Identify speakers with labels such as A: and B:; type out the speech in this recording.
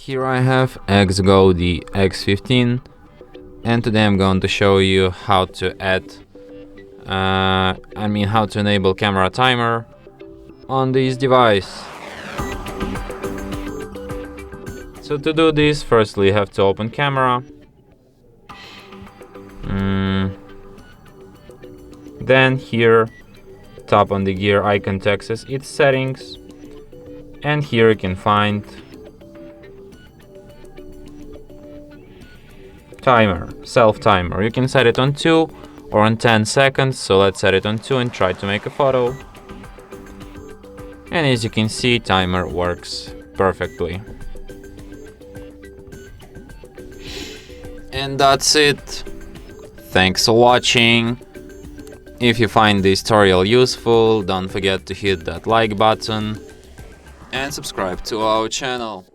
A: Here I have XGODY X15, and today I'm going to show you how to how to enable camera timer on this device. So to do this, firstly you have to open camera. Then here, tap on the gear icon to access its settings, and here you can find timer, self timer. You can set it on 2 or on 10 seconds, so let's set it on 2 and try to make a photo. And as you can see, timer works perfectly. And that's it. Thanks for watching. If you find this tutorial useful, don't forget to hit that like button and subscribe to our channel.